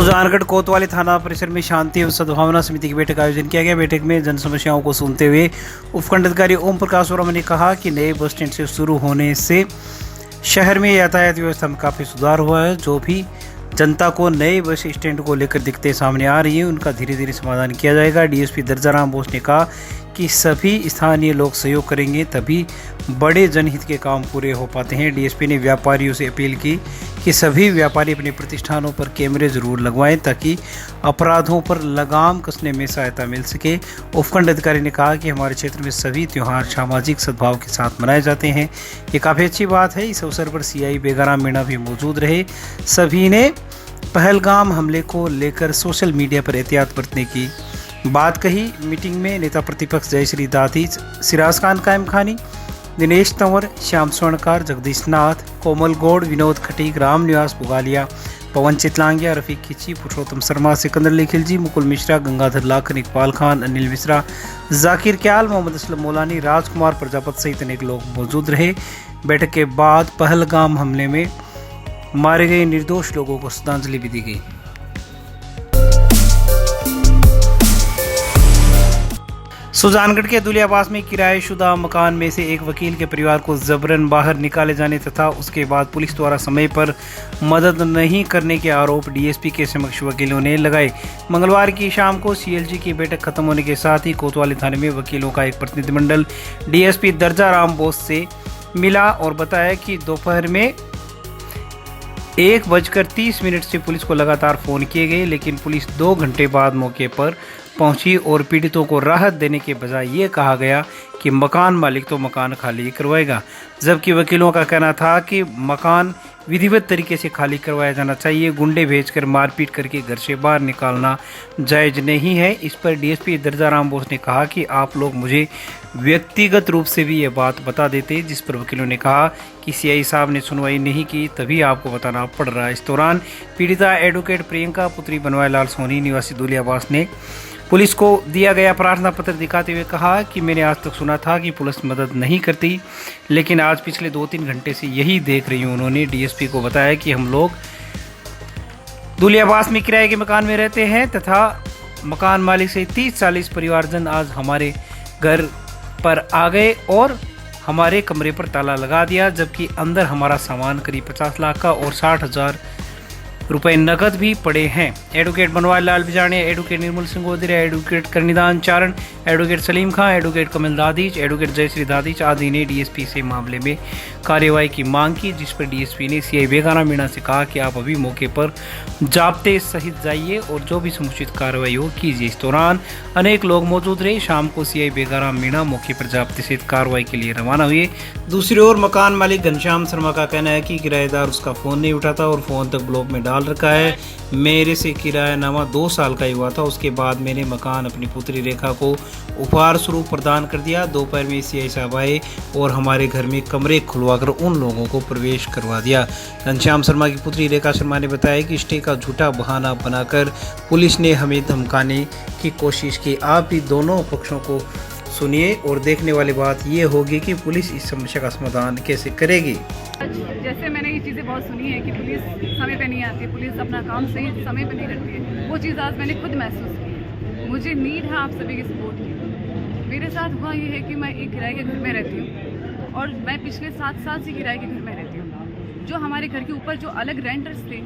सुजानगढ़ कोतवाली थाना परिसर में शांति एवं सद्भावना समिति की बैठक का आयोजन किया गया। बैठक में जन समस्याओं को सुनते हुए उपखंड अधिकारी ओम प्रकाश वर्मा ने कहा कि नए बस स्टैंड से शुरू होने से शहर में यातायात व्यवस्था में काफ़ी सुधार हुआ है। जो भी जनता को नए बस स्टैंड को लेकर दिक्कतें सामने आ रही है उनका धीरे धीरे समाधान किया जाएगा। डीएसपी दर्जाराम बोस ने कहा कि सभी स्थानीय लोग सहयोग करेंगे तभी बड़े जनहित के काम पूरे हो पाते हैं। डीएसपी ने व्यापारियों से अपील की कि सभी व्यापारी अपने प्रतिष्ठानों पर कैमरे जरूर लगवाएं ताकि अपराधों पर लगाम कसने में सहायता मिल सके। उपखंड अधिकारी ने कहा कि हमारे क्षेत्र में सभी त्यौहार सामाजिक सद्भाव के साथ मनाए जाते हैं, ये काफ़ी अच्छी बात है। इस अवसर पर सीआई बेगाराम मीणा भी मौजूद रहे। सभी ने पहलगाम हमले को लेकर सोशल मीडिया पर एहतियात बरतने की बात कही। मीटिंग में नेता प्रतिपक्ष जयश्री दादीज, सिराज खान कायम खानी, दिनेश तंवर, श्याम स्वर्णकार, जगदीश नाथ, कोमल गौड़, विनोद खटीक, राम निवास बुगालिया, पवन चितलांगिया, रफीक खिची, पुरुषोत्तम शर्मा, सिकंदर लेखिलजी, मुकुल मिश्रा, गंगाधर लाखन, इकबाल खान, अनिल मिश्रा, जाकिर क्याल, मोहम्मद असलम मौलानी, राजकुमार प्रजापत सहित अनेक लोग मौजूद रहे। बैठक के बाद पहलगाम हमले में मारे गए निर्दोष लोगों को श्रद्धांजलि भी दी गई। सुजानगढ़ के दुलियाबास में किराएशुदा मकान में से एक वकील के परिवार को जबरन बाहर निकाले जाने तथा उसके बाद पुलिस द्वारा समय पर मदद नहीं करने के आरोप डीएसपी के समक्ष वकीलों ने लगाए। मंगलवार की शाम को सीएलजी की बैठक खत्म होने के साथ ही कोतवाली थाने में वकीलों का एक प्रतिनिधिमंडल डीएसपी दर्जाराम बोस से मिला और बताया कि दोपहर में 1:30 से पुलिस को लगातार फोन किए गए, लेकिन पुलिस 2 घंटे बाद मौके पर पहुंची और पीड़ितों को राहत देने के बजाय ये कहा गया कि मकान मालिक तो मकान खाली करवाएगा, जबकि वकीलों का कहना था कि मकान विधिवत तरीके से खाली करवाया जाना चाहिए। गुंडे भेजकर मारपीट करके घर से बाहर निकालना जायज़ नहीं है। इस पर डीएसपी दर्जाराम बोस ने कहा कि आप लोग मुझे व्यक्तिगत रूप से भी ये बात बता देते, जिस पर वकीलों ने कहा कि सीआई साहब ने सुनवाई नहीं की, तभी आपको बताना पड़ रहा है। इस दौरान पीड़िता एडवोकेट प्रियंका पुत्री बनवारी लाल सोनी निवासी दुलियाबास ने पुलिस को दिया गया प्रार्थना पत्र दिखाते हुए कहा कि मैंने आज तक सुना था कि पुलिस मदद नहीं करती, लेकिन आज पिछले 2-3 घंटे से यही देख रही हूँ। उन्होंने डीएसपी को बताया कि हम लोग दुलियाबास में किराए के मकान में रहते हैं तथा मकान मालिक से 30-40 परिवारजन आज हमारे घर पर आ गए और हमारे कमरे पर ताला लगा दिया, जबकि अंदर हमारा सामान करीब 50 लाख का और 60,000 रुपए नकद भी पड़े हैं। Advocate Banwari Lal Bijane, advocate Nirmal Singh Godariya, advocate Karnidan चारण, एडवोकेट सलीम खां, एडवोकेट कमल दादीज, एडवोकेट जयश्री दादीज आदि ने डीएसपी से मामले में कार्रवाई की मांग की, जिस पर डीएसपी ने सीआई बेगाराम मीणा से कहा कि आप अभी मौके पर जाब्ते सहित जाइए और जो भी समुचित कार्रवाई हो कीजिए। इस दौरान अनेक लोग मौजूद रहे। शाम को सीआई बेगाराम मीणा मौके पर जाब्ते सहित कार्रवाई के लिए रवाना हुए। दूसरी ओर मकान मालिक घनश्याम शर्मा का कहना है कि किराएदार उसका फ़ोन नहीं उठाता और फ़ोन तक ब्लॉक में डाल रखा है। मेरे से किरायानामा 2 साल का ही हुआ था, उसके बाद मैंने मकान अपनी पुत्री रेखा को उपहार स्वरूप प्रदान कर दिया। दोपहर में सीआई साहब आए और हमारे घर में कमरे खुलवाकर उन लोगों को प्रवेश करवा दिया। घनश्याम शर्मा की पुत्री रेखा शर्मा ने बताया कि स्टे का झूठा बहाना बनाकर पुलिस ने हमें धमकाने की कोशिश की। आप भी दोनों पक्षों को सुनिए और देखने वाली बात ये होगी कि पुलिस इस समस्या का समाधान कैसे करेगी। जैसे मैंने ये चीज़ें बहुत सुनी है कि पुलिस समय पे नहीं आती है, पुलिस अपना काम सही समय पे नहीं करती है, वो चीज़ आज मैंने खुद महसूस की। मुझे नीड है आप सभी की सपोर्ट की। मेरे साथ हुआ ये है कि मैं एक किराए के घर में रहती हूँ और मैं पिछले 7 साल से किराए के घर में रहती हूँ। जो हमारे घर के ऊपर जो अलग रेंटर्स थे,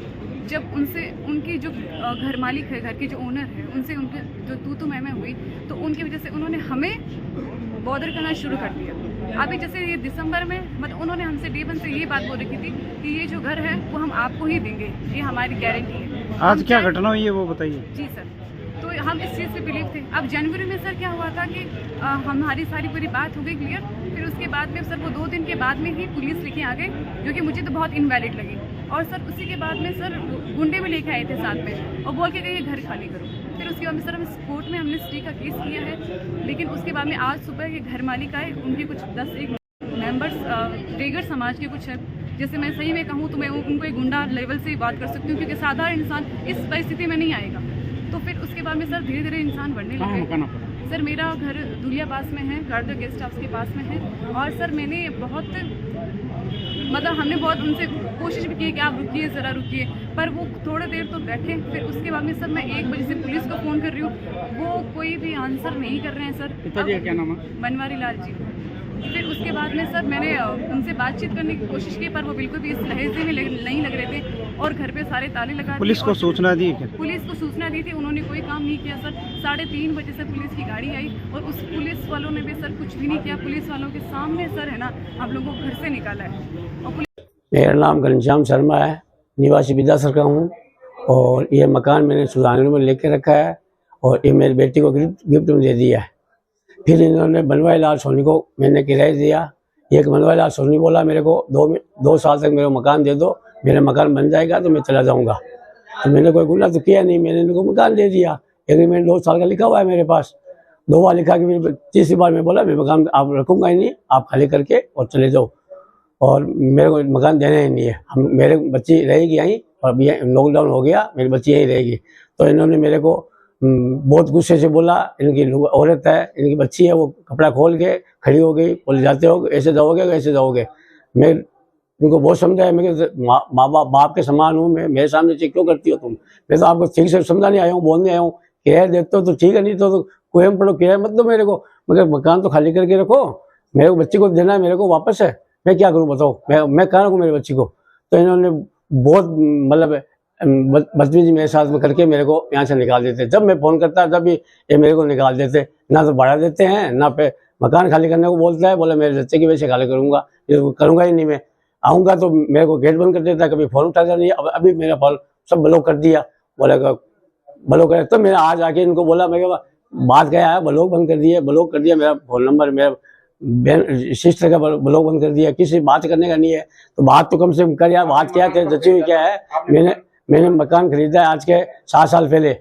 जब उनसे उनकी जो घर मालिक है, घर के जो ओनर है, उनसे उनके जो तू मैं हुई तो उनकी वजह से उन्होंने हमें बॉर्डर करना शुरू कर दिया। अभी जैसे ये दिसंबर में मतलब उन्होंने हमसे डे 1 से ये बात बोल रखी थी कि ये जो घर है वो हम आपको ही देंगे, ये हमारी गारंटी है। आज क्या घटना हुई है वो बताइए। जी सर, तो हम इस चीज़ से बिलीव थे। अब जनवरी में सर क्या हुआ था कि हमारी सारी पूरी बात हो गई क्लियर। फिर उसके बाद में सर वो 2 दिन के बाद में ही पुलिस लेके आ गए, जो कि मुझे तो बहुत इनवैलिड लगी। और सर उसी के बाद में सर गुंडे भी लेके आए थे साथ में और बोल के गए घर खाली करो। फिर उसके बाद में सर हम कोर्ट में हमने स्टे का केस किया है, लेकिन उसके बाद में आज सुबह के घर मालिक आए, उनके कुछ 10-1 मेंबर्स रेगर समाज के कुछ है। जैसे मैं सही में कहूँ तो मैं उनको एक गुंडा लेवल से ही बात कर सकती हूँ, क्योंकि साधारण इंसान इस परिस्थिति में नहीं आएगा। तो फिर उसके बाद में सर धीरे धीरे इंसान बढ़ने लगे। सर मेरा घर दुलियाबास में है, गार्डर गेस्ट हाउस के पास में है। और सर मैंने बहुत मतलब हमने बहुत उनसे कोशिश भी की कि आप रुकिए, ज़रा रुकिए, पर वो थोड़ी देर तो बैठे। फिर उसके बाद में सर मैं 1 बजे से पुलिस को फ़ोन कर रही हूँ, वो कोई भी आंसर नहीं कर रहे हैं सर। पिताजी का क्या नाम है? बनवारी लाल जी। फिर उसके बाद में सर मैंने उनसे बातचीत करने की कोशिश की, पर वो बिल्कुल भी इस लहजे में नहीं लग रहे थे और घर पे सारे ताले लगा दिए। पुलिस को सूचना दी क्या? पुलिस को सूचना दी थी, उन्होंने कोई काम नहीं किया सर। 3:30 बजे से पुलिस की गाड़ी आई और उस पुलिस वालों ने भी सर कुछ भी नहीं किया। पुलिस वालों के सामने सर है ना, हम लोगों को घर से निकाला है। और मेरा नाम घनश्याम शर्मा है, निवासी विद्यासर का हूँ और ये मकान मैंने सुधारने में लेके रखा है और ये मेरी बेटी को गिफ्ट में दे दिया है। फिर इन्होंने बनवारी लाल सोनी को मैंने किराया दिया। एक बनवारी लाल सोनी बोला मेरे को 2 साल तक मेरे मकान दे दो, मेरा मकान बन जाएगा तो मैं चला जाऊँगा। तो मैंने कोई गुनाह तो किया नहीं, मैंने इनको मकान दे दिया। एग्रीमेंट 2 साल का लिखा हुआ है मेरे पास। 2 बार लिखा कि फिर तीसरी बार मैं बोला मैं मकान आप रखूँगा ही नहीं, आप खाली करके और चले जाओ और मेरे को मकान देना ही नहीं है। हम मेरे बच्ची रहेगी यहीं और अभी लॉकडाउन हो गया, मेरी बच्ची यहीं रहेगी। तो इन्होंने मेरे को बहुत गुस्से से बोला, इनकी औरत है, इनकी बच्ची है, वो कपड़ा खोल के खड़ी हो गई, बोले जाते हो ऐसे जाओगे ऐसे जाओगे। मैं इनको बहुत समझाया, मैं माँ बाप के समान हूँ, मैं मेरे सामने चेक क्यों करती हो तुम? मैं तो आपको ठीक से समझाने आया हूँ, बोलने आया हूँ। किराया देते हो तो ठीक है, नहीं तो कोई हम पढ़ो किराया मत दो मेरे को, मगर मकान तो खाली करके रखो। मेरे को बच्ची को देना है, मेरे को वापस है, मैं क्या करूँ बताओ? मैं कहाँ रखूँ मेरी बच्ची को? तो इन्होंने बहुत मतलब बदतमीजी मेरे साथ में करके मेरे को यहाँ से निकाल देते। जब मैं फ़ोन करता तब भी ये मेरे को निकाल देते, ना तो भाड़ा देते हैं ना पे मकान खाली करने को बोलता है। बोले मेरे बच्चे की वजह से खाली करूँगा, ये करूँगा ही नहीं। मैं आऊँगा तो मेरे को गेट बंद कर देता है, कभी फ़ोन उठाता नहीं। अब अभी मेरा फ़ोन सब ब्लॉक कर दिया, बोले ब्लॉक कर। तो मैंने आज आके इनको बोला, मैं बात क्या है, ब्लॉक बंद कर दिया मेरा फ़ोन नंबर, मेरा सिस्टर का ब्लॉक बंद कर दिया। किसी बात करने का नहीं है तो बात तो कम से कम कर यार। बात क्या है, जची हुई क्या है? मैंने मकान खरीदा है आज के 7 साल पहले।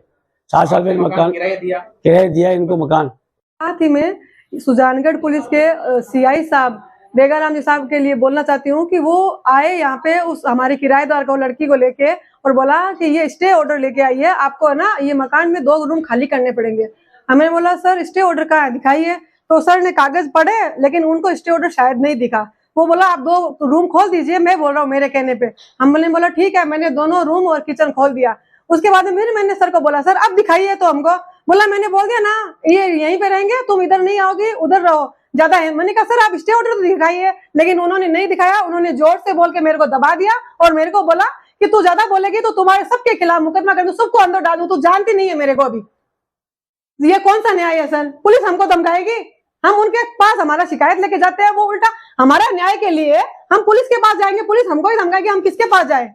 7 साल पहले मकान किराया दिया इनको मकान। साथ ही में सुजानगढ़ पुलिस के सीआई साहब बेगाराम जी साहब के लिए बोलना चाहती हूँ कि वो आए यहाँ पे उस हमारे किराएदार को, लड़की को लेके, और बोला कि ये स्टे ऑर्डर लेके आई है, आपको है ना ये मकान में 2 रूम खाली करने पड़ेंगे। हमने बोला सर स्टे ऑर्डर कहाँ है, दिखाइए। तो सर ने कागज पढ़े लेकिन उनको स्टे ऑर्डर शायद नहीं दिखा। वो बोला आप 2 रूम खोल दीजिए, मैं बोल रहा हूँ मेरे कहने पे। हमने बोला ठीक है, मैंने दोनों रूम और किचन खोल दिया। उसके बाद में मैंने सर को बोला सर अब दिखाइए तो हमको। बोला मैंने बोल दिया ना ये यहीं पे रहेंगे, तुम इधर नहीं आओगे, उधर रहो, ज्यादा है। मैंने कहा सर आप स्टे ऑर्डर तो दिखाइए, लेकिन उन्होंने नहीं दिखाया। उन्होंने जोर से बोल के मेरे को दबा दिया और मेरे को बोला कि तू ज्यादा बोलेगी तो तुम्हारे सबके खिलाफ मुकदमा कर दूं, सबको अंदर डाल दूं, तू जानती नहीं है मेरे को। अभी ये कौन सा न्याय है सर? पुलिस हमको धमकाएगी, हम उनके पास हमारा शिकायत लेके जाते हैं, वो उल्टा हमारा न्याय के लिए हम पुलिस के पास जाएंगे, पुलिस हमको ही धमकाएगी, हम किसके पास जाए?